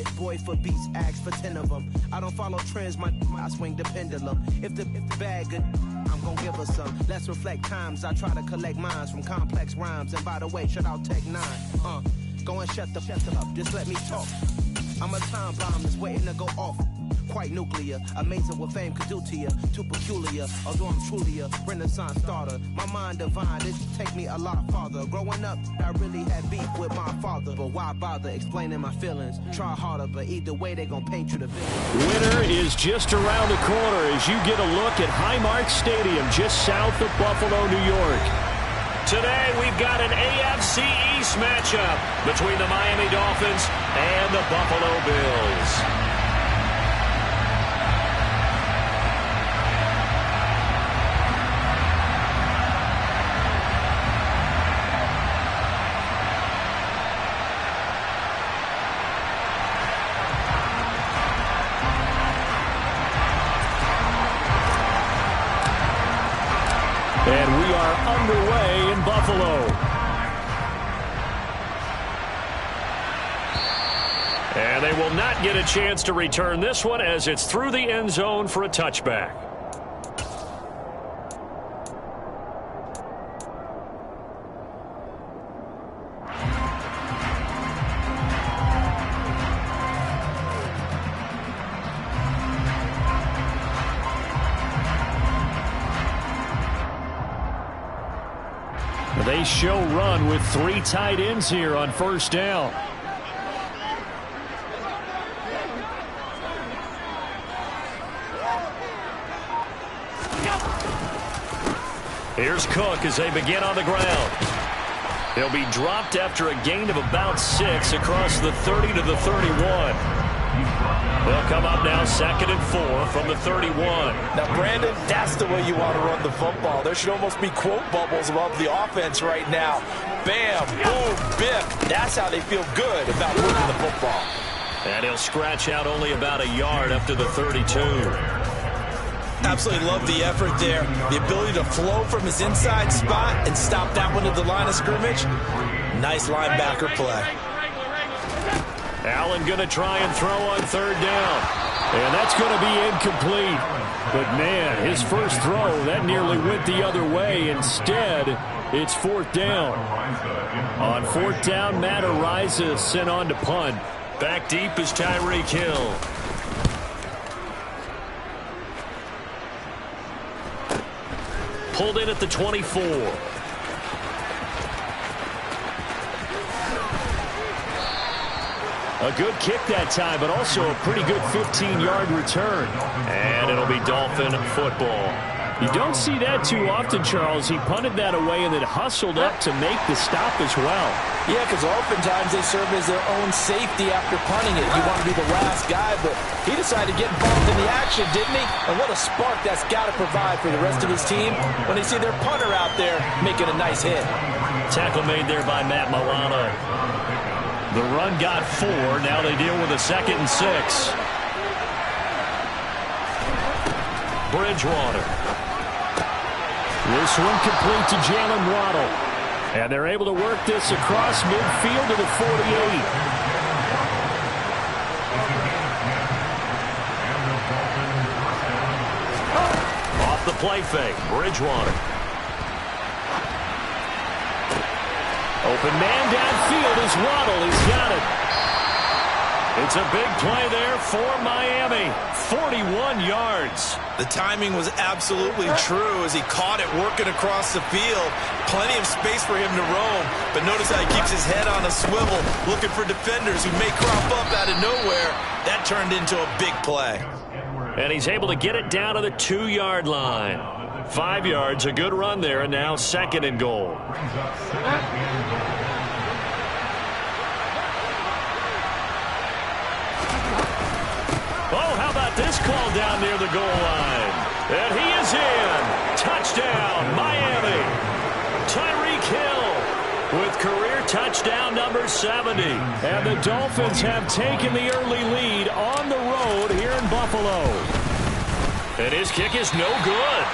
Hit boy for beats, ask for 10 of them. I don't follow trends, I swing the pendulum. If the bag good, I'm gon' give her some. Let's reflect times, I try to collect minds from complex rhymes. And by the way, shout out Tech 9. Go and shut the up, just let me talk. I'm a time bomb that's waiting to go off. Quite nuclear, amazing what fame could do to you. Too peculiar, although I'm truly a renaissance starter. My mind divine, it take me a lot farther. Growing up, I really had beef with my father. But why bother explaining my feelings? Try harder, but either way they gon' paint you the villain. Winter is just around the corner as you get a look at Highmark Stadium just south of Buffalo, New York. Today we've got an AFC East matchup between the Miami Dolphins and the Buffalo Bills. And we are underway in Buffalo. And they will not get a chance to return this one as it's through the end zone for a touchback. They show run with 3 tight ends here on first down. Here's Cook as they begin on the ground. He'll be dropped after a gain of about 6 across the 30 to the 31. They'll come up now 2nd and 4 from the 31. Now, Brandon, that's the way you want to run the football. There should almost be quote bubbles above the offense right now. Bam, boom, biff. That's how they feel good about moving the football. And he'll scratch out only about a yard up to the 32. Absolutely love the effort there. The ability to flow from his inside spot and stop that one at the line of scrimmage. Nice linebacker play. Allen going to try and throw on 3rd down. And that's going to be incomplete. But, man, his first throw, that nearly went the other way. Instead, it's 4th down. On 4th down, Matt Ariza sent on to punt. Back deep is Tyreek Hill. Pulled in at the 24. A good kick that time, but also a pretty good 15-yard return. And it'll be Dolphin football. You don't see that too often, Charles. He punted that away and then hustled up to make the stop as well. Yeah, because oftentimes they serve as their own safety after punting it. You want to be the last guy, but he decided to get involved in the action, didn't he? And what a spark that's got to provide for the rest of his team when they see their punter out there making a nice hit. Tackle made there by Matt Milano. The run got 4. Now they deal with a 2nd and 6. Bridgewater. This one complete to Jalen Waddle. And they're able to work this across midfield to the 48. Off the play fake, Bridgewater. Open man downfield is Waddle. He's got it. It's a big play there for Miami. 41 yards. The timing was absolutely true as he caught it working across the field. Plenty of space for him to roam. But notice how he keeps his head on a swivel, looking for defenders who may crop up out of nowhere. That turned into a big play. And he's able to get it down to the 2-yard line. 5 yards, a good run there, and now 2nd and goal. Oh, how about this call down near the goal line? And he is in. Touchdown, Miami. Tyreek Hill with career touchdown number 70. And the Dolphins have taken the early lead on the road here in Buffalo. And his kick is no good.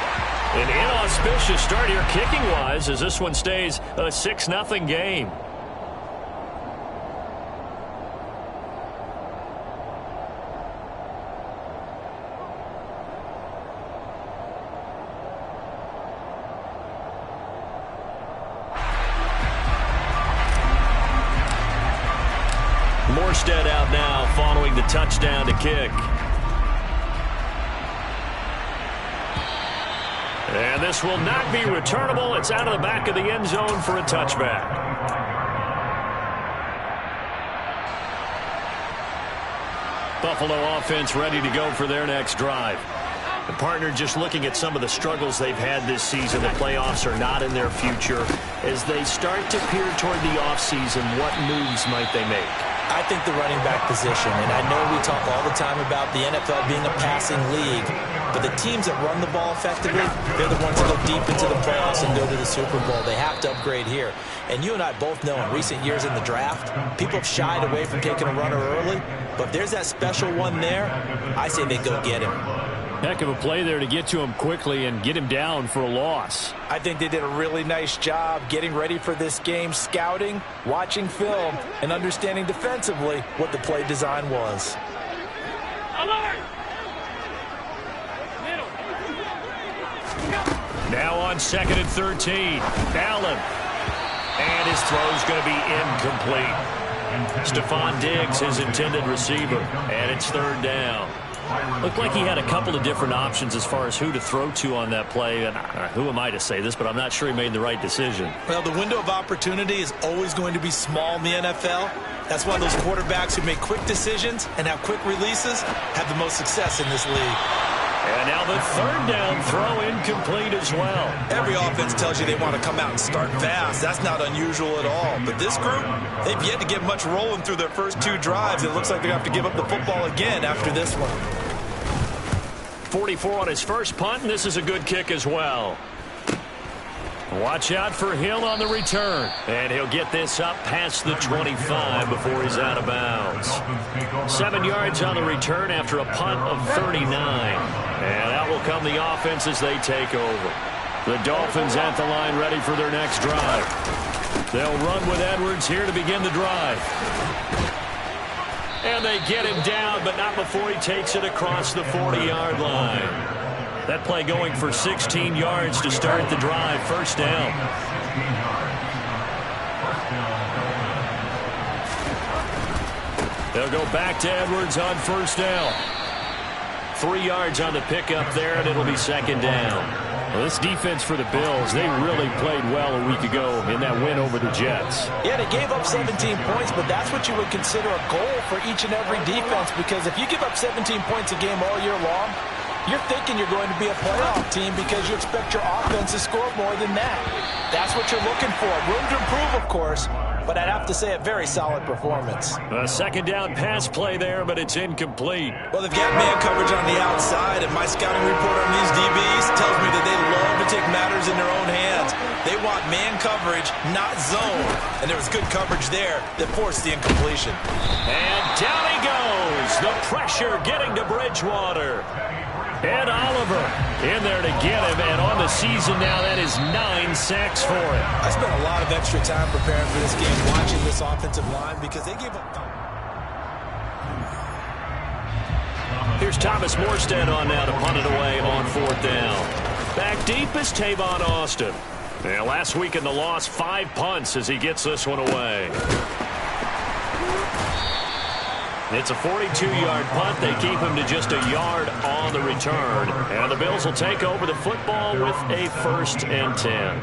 An inauspicious start here kicking-wise as this one stays a 6-0 game. Morstead out now following the touchdown to kick. And this will not be returnable. It's out of the back of the end zone for a touchback. Buffalo offense ready to go for their next drive. The partner, just looking at some of the struggles they've had this season, the playoffs are not in their future. As they start to peer toward the offseason, what moves might they make? I think the running back position, and I know we talk all the time about the NFL being a passing league, but the teams that run the ball effectively, they're the ones that go deep into the playoffs and go to the Super Bowl. They have to upgrade here. And you and I both know in recent years in the draft, people have shied away from taking a runner early, but if there's that special one there, I say they go get him. Heck of a play there to get to him quickly and get him down for a loss. I think they did a really nice job getting ready for this game, scouting, watching film, and understanding defensively what the play design was. Now on 2nd and 13. Allen. And his throw's going to be incomplete. Stephon Diggs, his intended receiver. And it's 3rd down. Looked like he had a couple of different options as far as who to throw to on that play. And who am I to say this, but I'm not sure he made the right decision. Well, the window of opportunity is always going to be small in the NFL. That's why those quarterbacks who make quick decisions and have quick releases have the most success in this league. And now the 3rd down throw incomplete as well. Every offense tells you they want to come out and start fast. That's not unusual at all. But this group, they've yet to get much rolling through their first 2 drives. It looks like they're going to have to give up the football again after this one. 44 on his first punt, and this is a good kick as well. Watch out for Hill on the return. And he'll get this up past the 25 before he's out of bounds. 7 yards on the return after a punt of 39. And out will come the offense as they take over. The Dolphins at the line ready for their next drive. They'll run with Edwards here to begin the drive. And they get him down, but not before he takes it across the 40-yard line. That play going for 16 yards to start the drive. 1st down. They'll go back to Edwards on 1st down. 3 yards on the pickup there, and it'll be 2nd down. Well, this defense for the Bills, they really played well a week ago in that win over the Jets. Yeah, they gave up 17 points, but that's what you would consider a goal for each and every defense, because if you give up 17 points a game all year long, you're thinking you're going to be a playoff team because you expect your offense to score more than that. That's what you're looking for. Room to improve, of course, but I'd have to say a very solid performance. A 2nd down pass play there, but it's incomplete. Well, they've got man coverage on the outside, and my scouting report on these DBs tells me that they love to take matters in their own hands. They want man coverage, not zone. And there was good coverage there that forced the incompletion. And down he goes. The pressure getting to Bridgewater. Ed Oliver in there to get him, and on the season now, that is 9 sacks for him. I spent a lot of extra time preparing for this game, watching this offensive line, because they gave up. Here's Thomas Morstead on now to punt it away on 4th down. Back deep is Tavon Austin. And last week in the loss, 5 punts as he gets this one away. It's a 42-yard punt. They keep him to just a yard on the return. And the Bills will take over the football with a 1st and 10.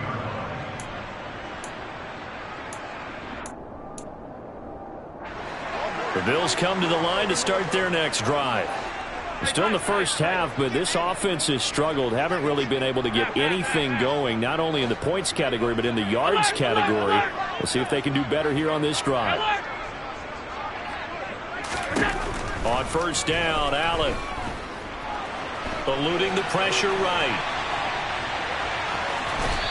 The Bills come to the line to start their next drive. Still in the first half, but this offense has struggled. Haven't really been able to get anything going, not only in the points category, but in the yards category. We'll see if they can do better here on this drive. On 1st down, Allen eluding the pressure right.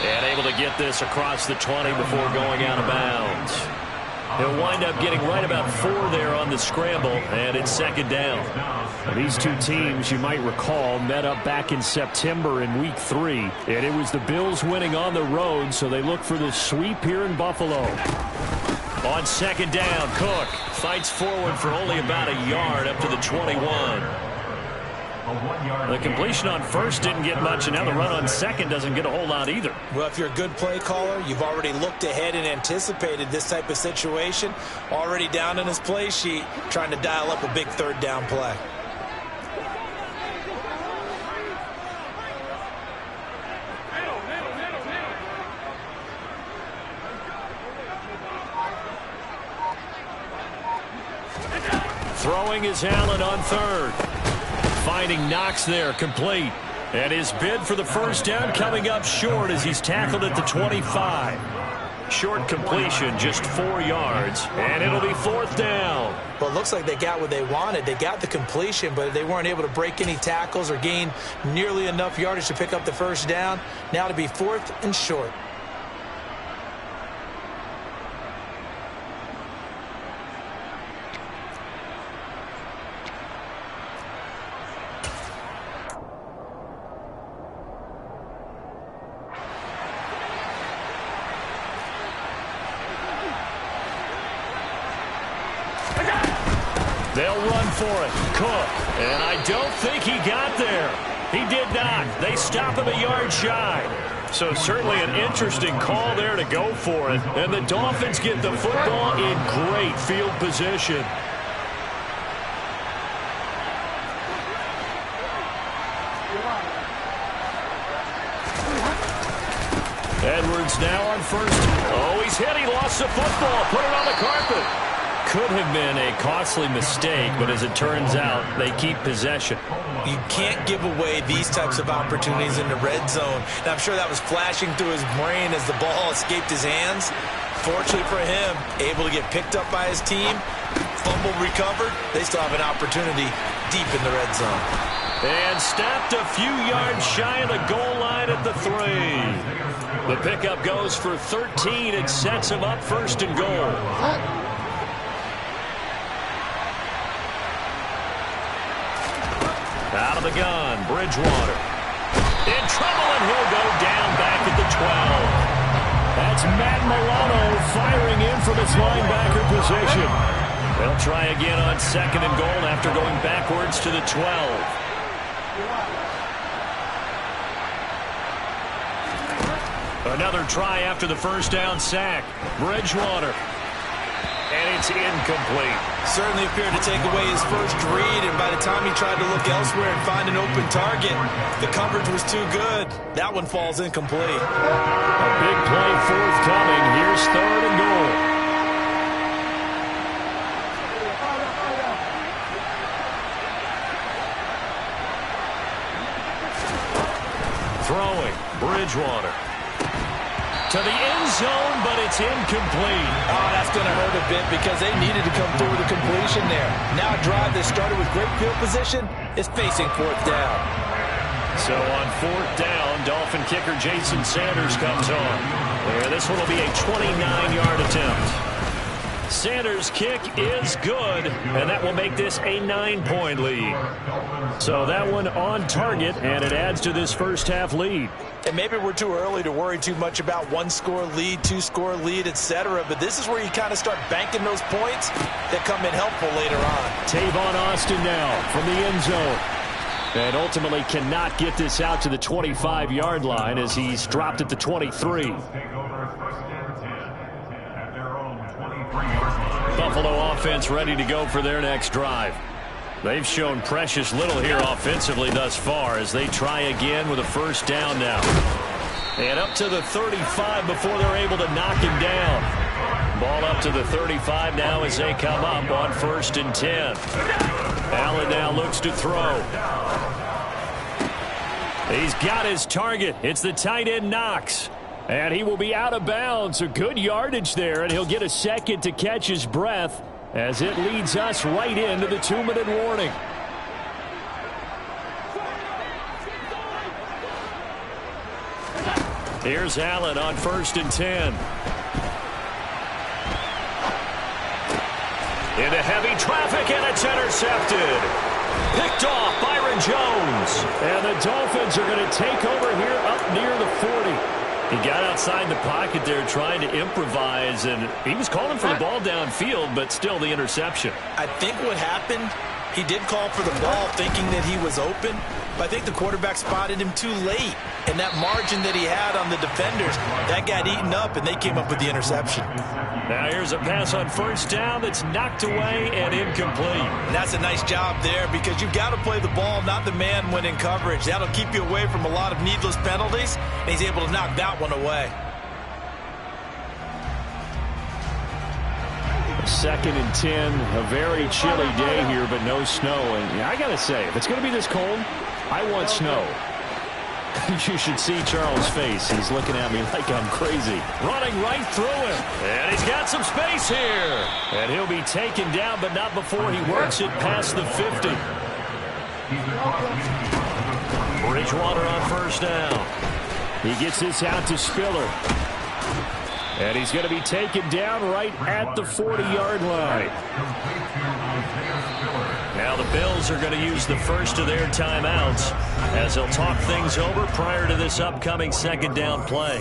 And able to get this across the 20 before going out of bounds. He'll wind up getting right about 4 there on the scramble, and it's 2nd down. Well, these two teams, you might recall, met up back in September in Week 3, and it was the Bills winning on the road, so they look for the sweep here in Buffalo. On 2nd down, Cook fights forward for only about a yard up to the 21. The completion on first didn't get much, and now the run on second doesn't get a whole lot either. Well, if you're a good play caller, you've already looked ahead and anticipated this type of situation. Already down in his play sheet, trying to dial up a big third down play. Throwing is Allen on third. Finding Knox there, complete. And his bid for the first down coming up short as he's tackled at the 25. Short completion, just 4 yards, and it'll be fourth down. Well, it looks like they got what they wanted. They got the completion, but they weren't able to break any tackles or gain nearly enough yardage to pick up the first down. Now to be fourth and short. They'll run for it. Cook. And I don't think he got there. He did not. They stop him a yard shy. So certainly an interesting call there to go for it. And the Dolphins get the football in great field position. Edwards now on first. Oh, he's hit. He lost the football. Put it on the carpet. Could have been a costly mistake, but as it turns out, they keep possession. You can't give away these types of opportunities in the red zone. And I'm sure that was flashing through his brain as the ball escaped his hands. Fortunately for him, able to get picked up by his team, fumble recovered. They still have an opportunity deep in the red zone. And stopped a few yards shy of the goal line at the 3. The pickup goes for 13 and sets him up first and goal. Out of the gun, Bridgewater. In trouble, and he'll go down back at the 12. That's Matt Milano firing in from its linebacker position. They'll try again on second and goal after going backwards to the 12. Another try after the first down sack. Bridgewater. And it's incomplete. Certainly appeared to take away his first read, and by the time he tried to look elsewhere and find an open target, the coverage was too good. That one falls incomplete. A big play forthcoming. Here's third and goal. Throwing, Bridgewater. To the end zone, but it's incomplete. Oh, that's going to hurt a bit because they needed to come through with a completion there. Now a drive that started with great field position is facing fourth down. So on fourth down, Dolphin kicker Jason Sanders comes on. And this one will be a 29-yard attempt. Sanders' kick is good, and that will make this a 9-point lead. So that one on target, and it adds to this first-half lead. And maybe we're too early to worry too much about one-score lead, two-score lead, etc. But this is where you kind of start banking those points that come in helpful later on. Tavon Austin now from the end zone. And ultimately cannot get this out to the 25-yard line as he's dropped at the 23. Buffalo offense ready to go for their next drive. They've shown precious little here offensively thus far as they try again with a first down now. And up to the 35 before they're able to knock him down. Ball up to the 35 now as they come up on 1st and 10. Allen now looks to throw. He's got his target. It's the tight end Knox. And he will be out of bounds. A good yardage there, and he'll get a second to catch his breath as it leads us right into the 2-minute warning. Here's Allen on 1st and 10. Into heavy traffic, and it's intercepted. Picked off Byron Jones. And the Dolphins are going to take over here up near the 40. He got outside the pocket there trying to improvise, and he was calling for the ball downfield, but still the interception. I think what happened, he did call for the ball thinking that he was open, but I think the quarterback spotted him too late. And that margin that he had on the defenders, that got eaten up, and they came up with the interception. Now here's a pass on first down that's knocked away and incomplete. And that's a nice job there because you've got to play the ball, not the man when in coverage. That'll keep you away from a lot of needless penalties, and he's able to knock that one away. 2nd and 10, a very chilly day here, but no snow. And I got to say, if it's going to be this cold, I want snow. You should see Charles' face. He's looking at me like I'm crazy. Running right through him. And he's got some space here. And he'll be taken down, but not before he works it past the 50. Bridgewater on first down. He gets this out to Spiller. And he's going to be taken down right at the 40-yard line. Now the Bills are going to use the first of their timeouts as they'll talk things over prior to this upcoming second down play.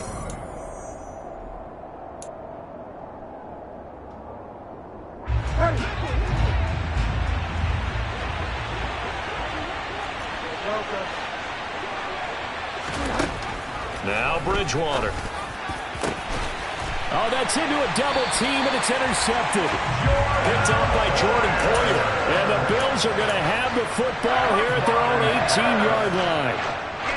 Now Bridgewater. Oh, that's into a double team, and it's intercepted. Picked off by Jordan Poyer. And the Bills are going to have the football here at their own 18-yard line.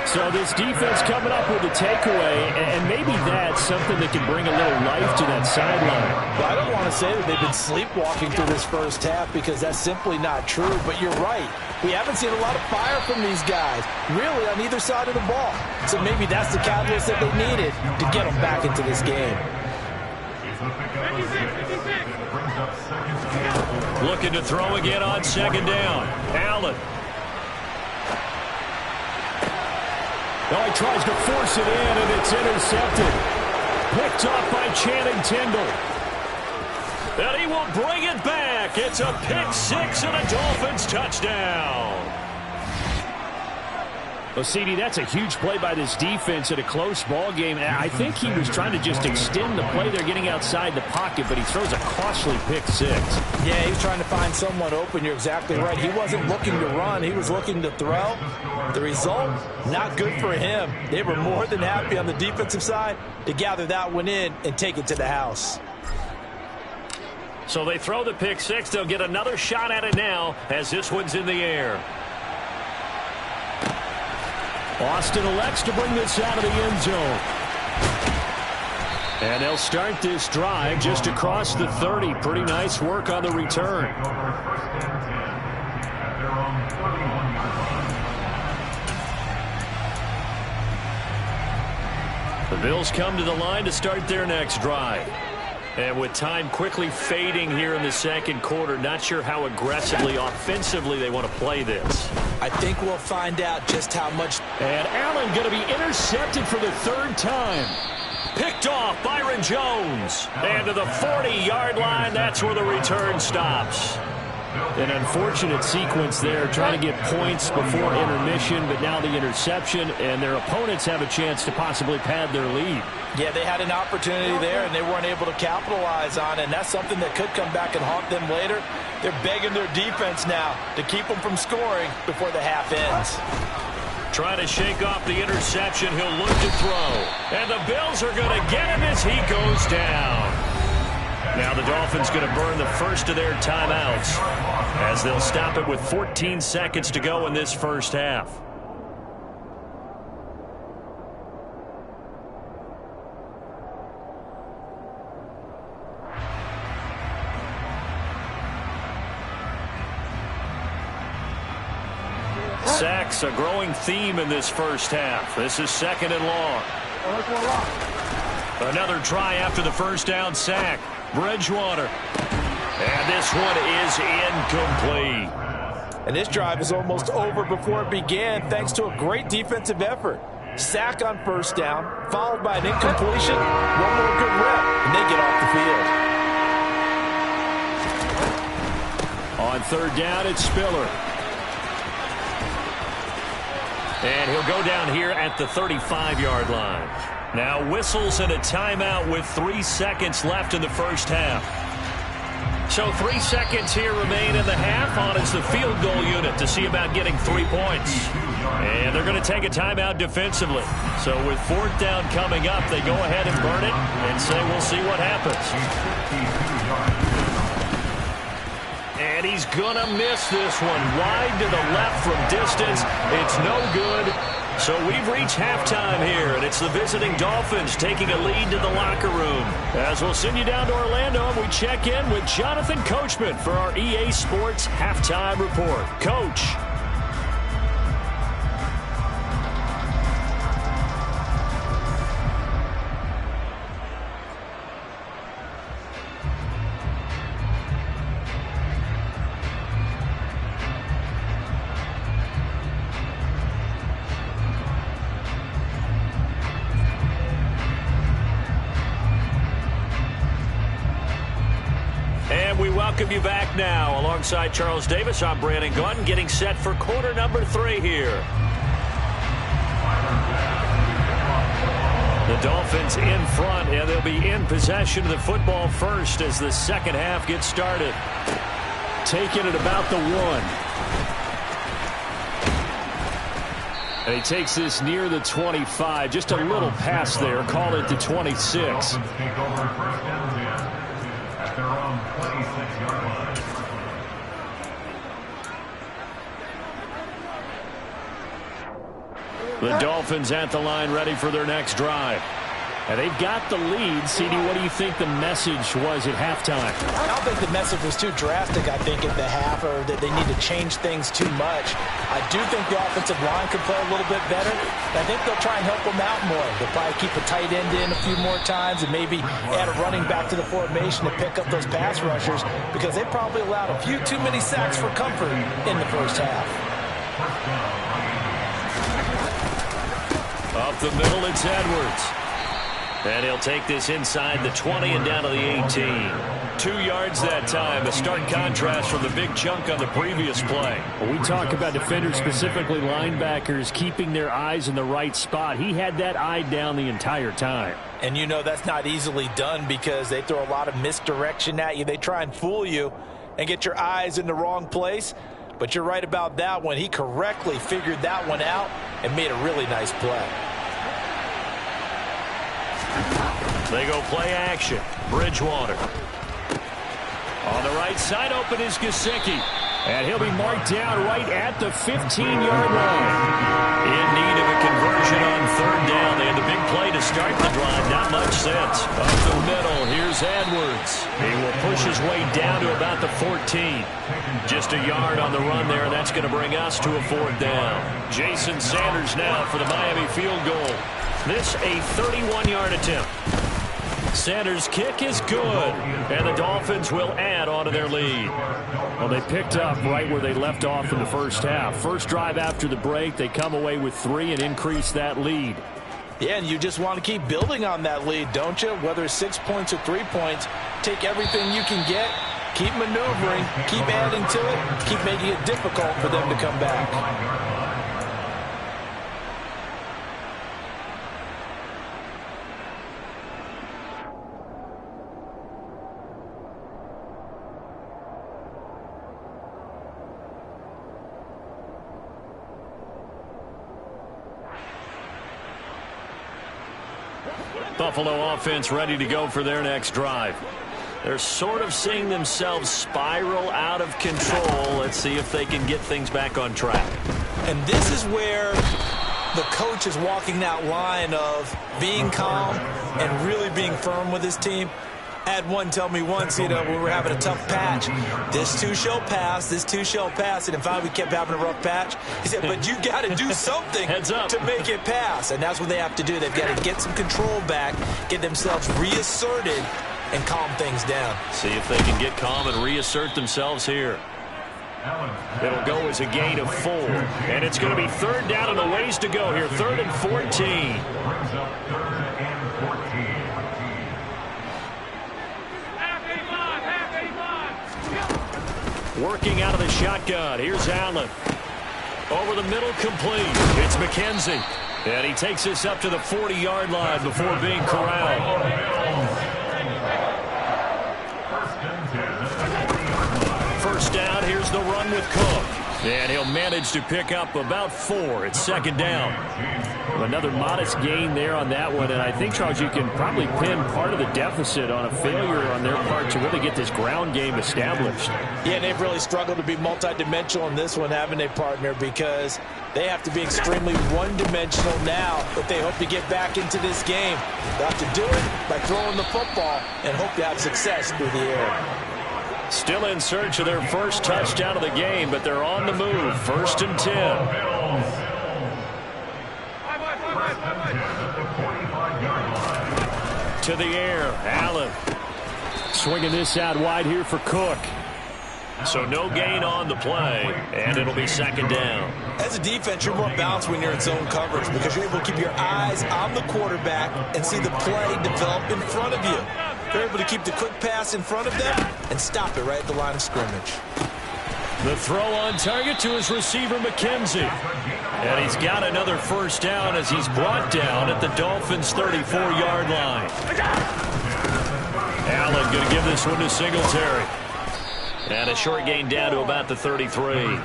So this defense coming up with a takeaway, and maybe that's something that can bring a little life to that sideline. Well, I don't want to say that they've been sleepwalking through this first half because that's simply not true, but you're right. We haven't seen a lot of fire from these guys, really, on either side of the ball. So maybe that's the catalyst that they needed to get them back into this game. Looking to throw again on second down. Allen. Oh, he tries to force it in, and it's intercepted. Picked off by Channing Tindall. And he will bring it back. It's a pick six and a Dolphins touchdown. Well, CD, that's a huge play by this defense in a close ball game. I think he was trying to just extend the play. They're getting outside the pocket, but he throws a costly pick six. Yeah, he was trying to find someone open. You're exactly right. He wasn't looking to run. He was looking to throw. The result, not good for him. They were more than happy on the defensive side to gather that one in and take it to the house. So they throw the pick six. They'll get another shot at it now as this one's in the air. Austin elects to bring this out of the end zone. And they'll start this drive just across the 30. Pretty nice work on the return. The Bills come to the line to start their next drive. And with time quickly fading here in the second quarter, not sure how aggressively, offensively they want to play this. I think we'll find out just how much. And Allen going to be intercepted for the third time. Picked off Byron Jones. And to the 40-yard line, that's where the return stops. An unfortunate sequence there, trying to get points before intermission, but now the interception, and their opponents have a chance to possibly pad their lead. Yeah, they had an opportunity there, and they weren't able to capitalize on it, and that's something that could come back and haunt them later. They're begging their defense now to keep them from scoring before the half ends. Trying to shake off the interception, he'll look to throw. And the Bills are going to get him as he goes down. Now the Dolphins going to burn the first of their timeouts as they'll stop it with 14 seconds to go in this first half. Sacks, a growing theme in this first half. This is second and long. Another try after the first down sack. Bridgewater. And this one is incomplete. And this drive is almost over before it began thanks to a great defensive effort. Sack on first down, followed by an incompletion. One more good rep, and they get off the field. On third down, it's Spiller. And he'll go down here at the 35-yard line. Now whistles and a timeout with 3 seconds left in the first half. So 3 seconds here remain in the half. On is the field goal unit to see about getting 3 points. And they're going to take a timeout defensively. So with 4th down coming up, they go ahead and burn it and say we'll see what happens. And he's going to miss this one. Wide to the left from distance. It's no good. So we've reached halftime here, and it's the visiting Dolphins taking a lead to the locker room. As we'll send you down to Orlando, and we check in with Jonathan Coachman for our EA Sports Halftime Report. Coach. Welcome you back now. Alongside Charles Davis, I'm Brandon Gaunt, getting set for quarter number 3 here. The Dolphins in front, and they'll be in possession of the football first as the second half gets started. Taking it about the 1. And he takes this near the 25. Just a little pass there. Call it the 26. The Dolphins at the line ready for their next drive. And they've got the lead. CD, what do you think the message was at halftime? I don't think the message was too drastic, I think, at the half, or that they need to change things too much. I do think the offensive line could play a little bit better. I think they'll try and help them out more. They'll probably keep a tight end in a few more times and maybe add a running back to the formation to pick up those pass rushers, because they probably allowed a few too many sacks for comfort in the first half. Up the middle, it's Edwards. And he'll take this inside the 20 and down to the 18. 2 yards that time. A stark contrast from the big chunk on the previous play. When we talk about defenders, specifically linebackers, keeping their eyes in the right spot, he had that eye down the entire time. And you know that's not easily done because they throw a lot of misdirection at you. They try and fool you and get your eyes in the wrong place. But you're right about that one. He correctly figured that one out and made a really nice play. They go play action. Bridgewater. On the right side, open is Gesicki. And he'll be marked down right at the 15-yard line. In need of a conversion on 3rd down. They had the big play to start the drive. Not much sense. Up the middle, here's Edwards. He will push his way down to about the 14. Just a yard on the run there, and that's going to bring us to a 4th down. Jason Sanders now for the Miami field goal. This a 31-yard attempt. Sanders' kick is good, and the Dolphins will add on to their lead. Well, they picked up right where they left off in the first half. First drive after the break, they come away with 3 and increase that lead. Yeah, and you just want to keep building on that lead, don't you? Whether it's 6 points or 3 points, take everything you can get, keep maneuvering, keep adding to it, keep making it difficult for them to come back. Buffalo offense ready to go for their next drive. They're sort of seeing themselves spiral out of control. Let's see if they can get things back on track. And this is where the coach is walking that line of being calm and really being firm with his team. I had one tell me once, when we were having a tough patch, this too shall pass, this too shall pass. And finally we kept having a rough patch. He said, but you got to do something to make it pass. And that's what they have to do. They've got to get some control back, get themselves reasserted, and calm things down. See if they can get calm and reassert themselves here. It'll go as a gain of 4. And it's going to be 3rd down and a ways to go here. 3rd and 14. Working out of the shotgun. Here's Allen. Over the middle, complete. It's McKenzie. And he takes us up to the 40-yard line before being corralled. First down, here's the run with Cook. And he'll manage to pick up about 4. It's second down. Another modest gain there on that one. And I think, Charles, you can probably pin part of the deficit on a failure on their part to really get this ground game established. Yeah, they've really struggled to be multidimensional in this one, haven't they, partner? Because they have to be extremely one-dimensional now if they hope to get back into this game. They'll have to do it by throwing the football and hope to have success through the air. Still in search of their first touchdown of the game, but they're on the move. First and 10. To the air, Allen. Swinging this out wide here for Cook. So no gain on the play, and it'll be second down. As a defense, you're more balanced when you're in zone coverage because you're able to keep your eyes on the quarterback and see the play develop in front of you. They're able to keep the quick pass in front of them and stop it right at the line of scrimmage. The throw on target to his receiver, McKenzie. And he's got another first down as he's brought down at the Dolphins' 34-yard line. Allen going to give this one to Singletary. And a short gain down to about the 33.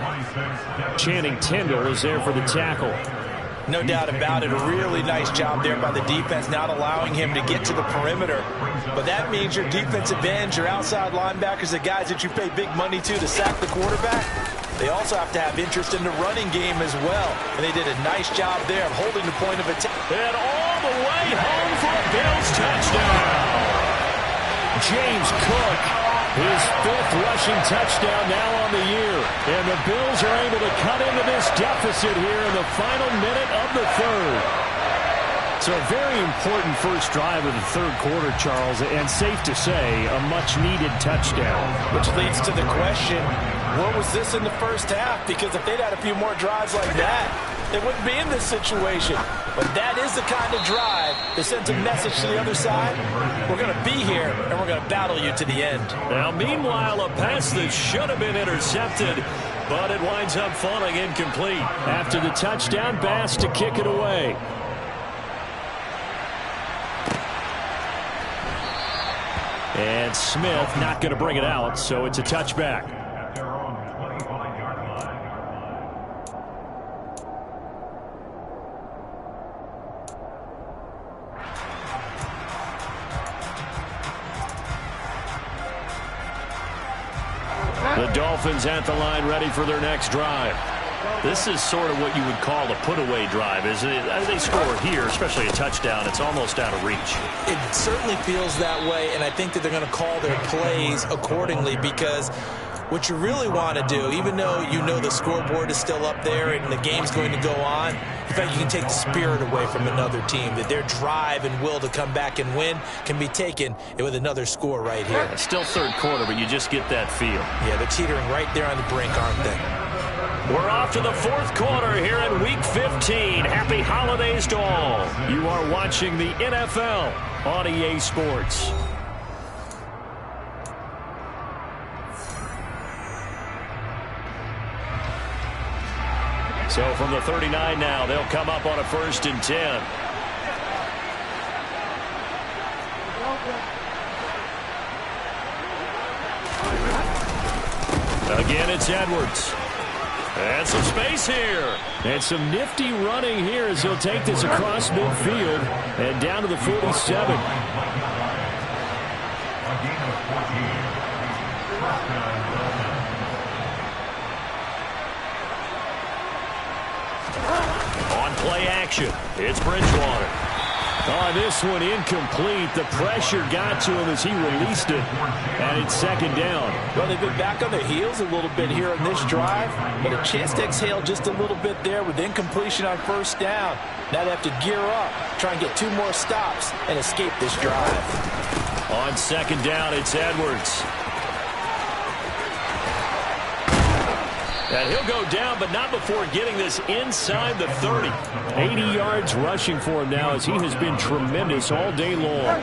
Channing Tindall is there for the tackle. No doubt about it. A really nice job there by the defense, not allowing him to get to the perimeter. But that means your defensive ends, your outside linebackers, the guys that you pay big money to sack the quarterback, they also have to have interest in the running game as well. And they did a nice job there of holding the point of attack. And all the way home for a Bills touchdown. James Cook, his 5th rushing touchdown now on the year. And the Bills are able to cut into this deficit here in the final minute of the third. So a very important first drive of the third quarter, Charles, and safe to say, a much-needed touchdown. Which leads to the question, where was this in the first half? Because if they'd had a few more drives like that, they wouldn't be in this situation. But that is the kind of drive that sends a message to the other side. We're going to be here, and we're going to battle you to the end. Now, meanwhile, a pass that should have been intercepted, but it winds up falling incomplete. After the touchdown, Bass to kick it away. And Smith not going to bring it out, so it's a touchback. The Dolphins at the line ready for their next drive. This is sort of what you would call a put-away drive, isn't it? As they score here, especially a touchdown, it's almost out of reach. It certainly feels that way, and I think that they're going to call their plays accordingly because what you really want to do, even though you know the scoreboard is still up there and the game's going to go on, in fact, you can take the spirit away from another team, that their drive and will to come back and win can be taken with another score right here. It's still third quarter, but you just get that feel. Yeah, they're teetering right there on the brink, aren't they? We're off to the fourth quarter here in Week 15. Happy holidays to all. You are watching the NFL on EA Sports. So from the 39 now, they'll come up on a 1st and 10. Again, it's Edwards. And some space here. And some nifty running here as he'll take this across midfield and down to the 47. On play action, it's Bridgewater. On this one, incomplete. The pressure got to him as he released it. And it's second down. Well, they've been back on their heels a little bit here on this drive, but a chance to exhale just a little bit there with incompletion on first down. Now they have to gear up, try and get 2 more stops, and escape this drive. On second down, it's Edwards. And he'll go down, but not before getting this inside the 30. 80 yards rushing for him now as he has been tremendous all day long.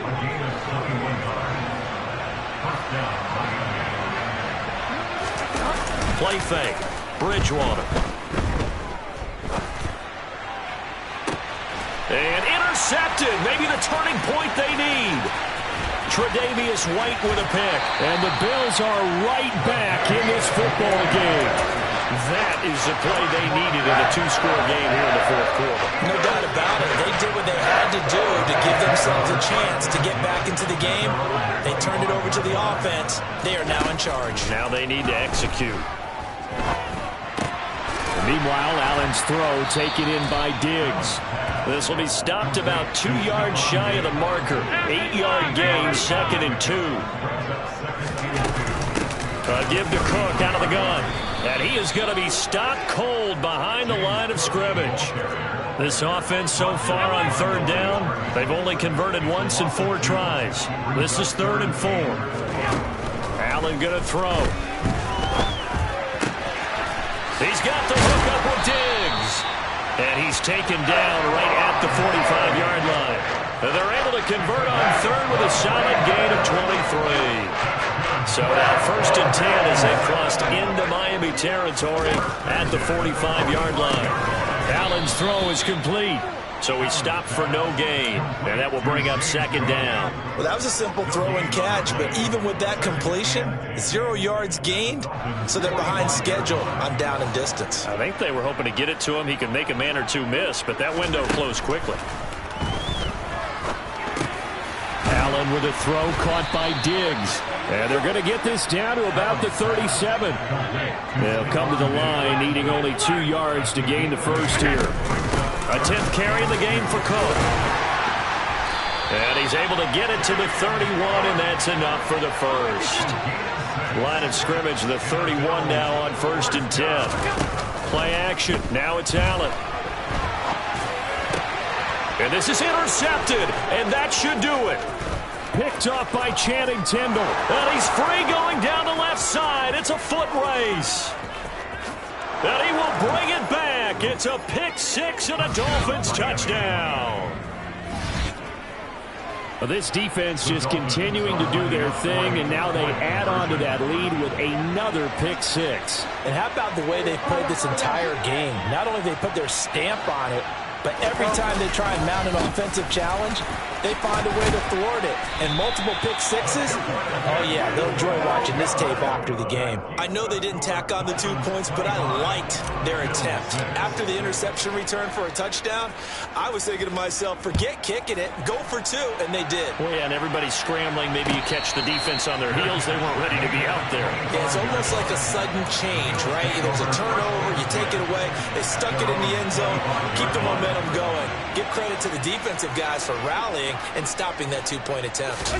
Play fake. Bridgewater. And intercepted. Maybe the turning point they need. Tre'Davious White with a pick. And the Bills are right back in this football game. That is the play they needed in a two-score game here in the fourth quarter. No doubt about it. They did what they had to do to give themselves a chance to get back into the game. They turned it over to the offense. They are now in charge. Now they need to execute. Meanwhile, Allen's throw taken in by Diggs. This will be stopped about 2 yards shy of the marker. 8-yard gain, 2nd and 2. Give to Cook out of the gun. And he is going to be stopped cold behind the line of scrimmage. This offense so far on 3rd down, they've only converted once in 4 tries. This is 3rd and 4. Allen going to throw. He's got the hook up with Diggs. And he's taken down right at the 45-yard line. They're able to convert on 3rd with a solid gain of 23. So now 1st and 10 as they crossed into Miami territory at the 45-yard line. Allen's throw is complete. So he stopped for no gain. And that will bring up 2nd down. Well, that was a simple throw and catch, but even with that completion, 0 yards gained, so they're behind schedule on down and distance. I think they were hoping to get it to him. He could make a man or two miss, but that window closed quickly. Allen with a throw caught by Diggs. And they're going to get this down to about the 37. They'll come to the line, needing only 2 yards to gain the first here. A 10th carry in the game for Cook. And he's able to get it to the 31, and that's enough for the first. Line of scrimmage, the 31 now on 1st and 10. Play action. Now it's Allen. And this is intercepted, and that should do it. Picked up by Channing Tindall. And he's free going down the left side. It's a foot race. And he will bring it back. It's a pick 6 and a Dolphins touchdown. Well, this defense just continuing to do their thing, and now they add on to that lead with another pick 6. And how about the way they've played this entire game? Not only have they put their stamp on it, but every time they try and mount an offensive challenge, they find a way to thwart it. And multiple pick 6s, oh yeah, they'll enjoy watching this tape after the game. I know they didn't tack on the 2 points, but I liked their attempt. After the interception return for a touchdown, I was thinking to myself, forget kicking it, go for 2, and they did. Well, yeah, and everybody's scrambling. Maybe you catch the defense on their heels. They weren't ready to be out there. Yeah, it's almost like a sudden change, right? There's a turnover, you take it away, they stuck it in the end zone, keep the momentum going. Give credit to the defensive guys for rallying and stopping that 2-point attempt.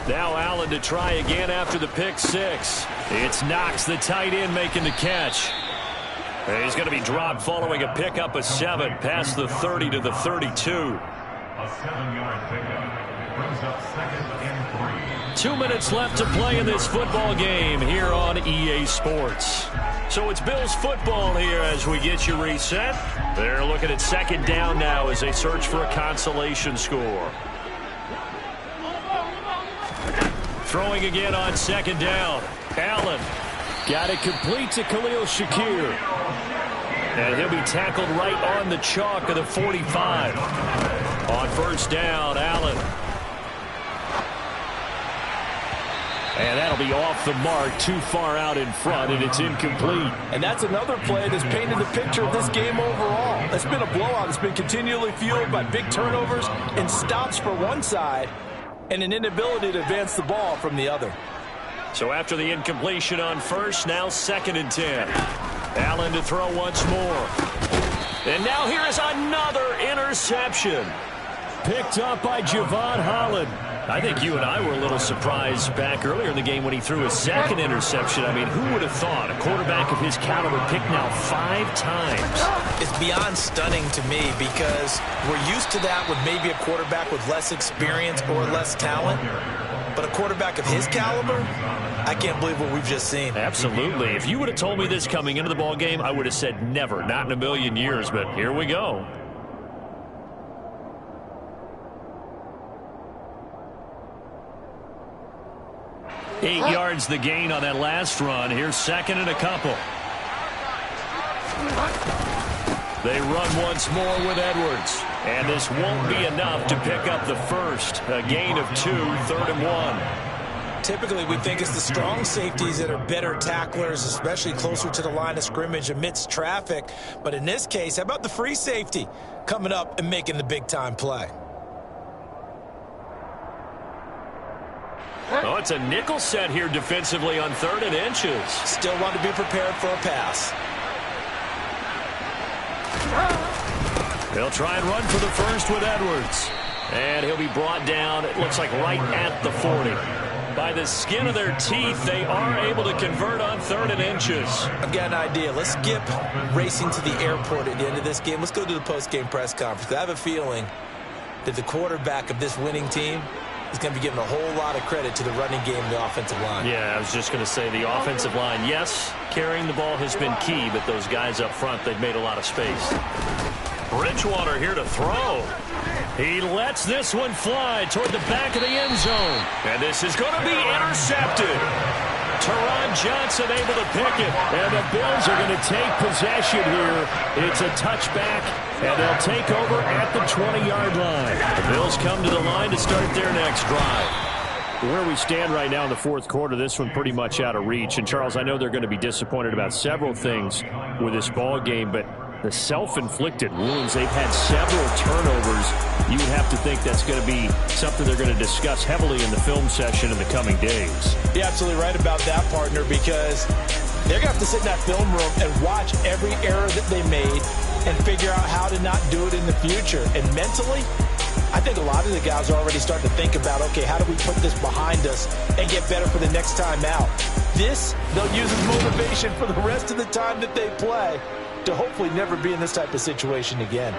Now Allen to try again after the pick 6. It's Knox, the tight end, making the catch. And he's going to be dropped following a pickup of 7 past the 30 to the 32. A 7-yard pickup brings up 2nd and 3. 2 minutes left to play in this football game here on EA Sports. So it's Bills football here as we get you reset. They're looking at 2nd down now as they search for a consolation score. Throwing again on 2nd down. Allen got it complete to Khalil Shakir. And he'll be tackled right on the chalk of the 45. On 1st down, Allen. And that'll be off the mark, too far out in front, and it's incomplete. And that's another play that's painted the picture of this game overall. It's been a blowout. It's been continually fueled by big turnovers and stops for one side and an inability to advance the ball from the other. So after the incompletion on 1st, now 2nd and 10. Allen to throw once more. And now here is another interception. Picked up by Javon Holland. I think you and I were a little surprised back earlier in the game when he threw his 2nd interception. I mean, who would have thought a quarterback of his caliber picked now 5 times? It's beyond stunning to me because we're used to that with maybe a quarterback with less experience or less talent. But a quarterback of his caliber, I can't believe what we've just seen. Absolutely. If you would have told me this coming into the ball game, I would have said never, not in a million years. But here we go. Eight yards the gain on that last run. Here's 2nd and a couple. They run once more with Edwards. And this won't be enough to pick up the first. A gain of 2, 3rd and 1. Typically, we think it's the strong safeties that are better tacklers, especially closer to the line of scrimmage amidst traffic. But in this case, how about the free safety coming up and making the big-time play? Oh, it's a nickel set here defensively on 3rd and inches. Still want to be prepared for a pass. They'll try and run for the first with Edwards. And he'll be brought down, it looks like right at the 40. By the skin of their teeth, they are able to convert on 3rd and inches. I've got an idea. Let's skip racing to the airport at the end of this game. Let's go to the post-game press conference. I have a feeling that the quarterback of this winning team is going to be given a whole lot of credit to the running game and the offensive line. Yeah, I was just going to say the offensive line, yes, carrying the ball has been key, but those guys up front, they've made a lot of space. Bridgewater here to throw. He lets this one fly toward the back of the end zone. And this is going to be intercepted. Teron Johnson able to pick it. And the Bills are going to take possession here. It's a touchback, and they'll take over at the 20-yard line. The Bills come to the line to start their next drive. Where we stand right now in the fourth quarter, this one pretty much out of reach. And, Charles, I know they're going to be disappointed about several things with this ball game, but the self-inflicted wounds, they've had several turnovers. You would have to think that's going to be something they're going to discuss heavily in the film session in the coming days. You're absolutely right about that, partner, because they're going to have to sit in that film room and watch every error that they made and figure out how to not do it in the future. And mentally, I think a lot of the guys are already starting to think about, okay, how do we put this behind us and get better for the next time out? This, they'll use as motivation for the rest of the time that they play to hopefully never be in this type of situation again.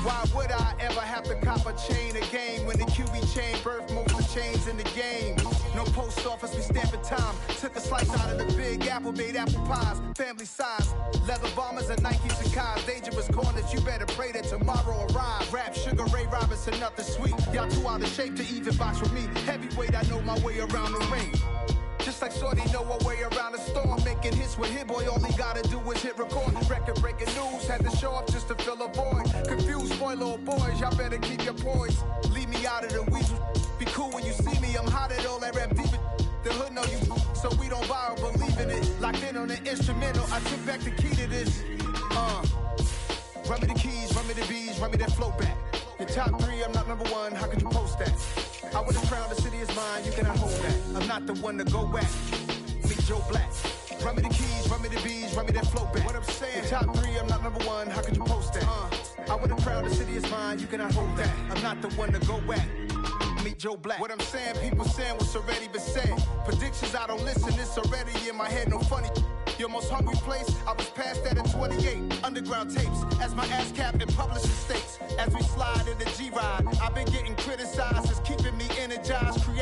Why would I ever have to cop a chain a game when the QB chain birthed most of the chains in the game? No post office, we stamping time. Took a slice out of the big apple, made apple pies, family size. Leather bombers and Nikes and Kais. Dangerous corners, you better pray that tomorrow arrive. Rap, Sugar Ray Robinson, nothing sweet. Y'all too out of shape to even box with me. Heavyweight, I know my way around the ring. Just like Shorty know her way around the storm. Making hits with Hit Boy, all he gotta do is hit record. Record-breaking news, had to show up just to fill a void. Confused, boy, little boys, y'all better keep your poise. Leave me out of the weasel. Be cool when you see me, I'm hot at all that rap deep. The hood know you, so we don't borrow, believe in it. Locked in on the instrumental, I took back the key to this. Run me the keys, run me the bees, run me that flow back. Your top 3, I'm not number 1, how could you post that? I would have crowned the city is mine, you cannot hold that. I'm not the one to go back. Meet Joe Black. Run me the keys, run me the bees, run me that flow back. What I'm saying, your top 3, I'm not number 1, how could you post that? I would have crowned the city is mine, you cannot hold that. I'm not the one to go back. Meet Joe Black. What I'm saying, people saying what's already been said. Predictions, I don't listen, it's already in my head, no funny. Your most hungry place, I was past that at 28. Underground tapes, as my ass cap in publishing states. As we slide in the G-Ride, I've been getting criticized, it's keeping me energized. Create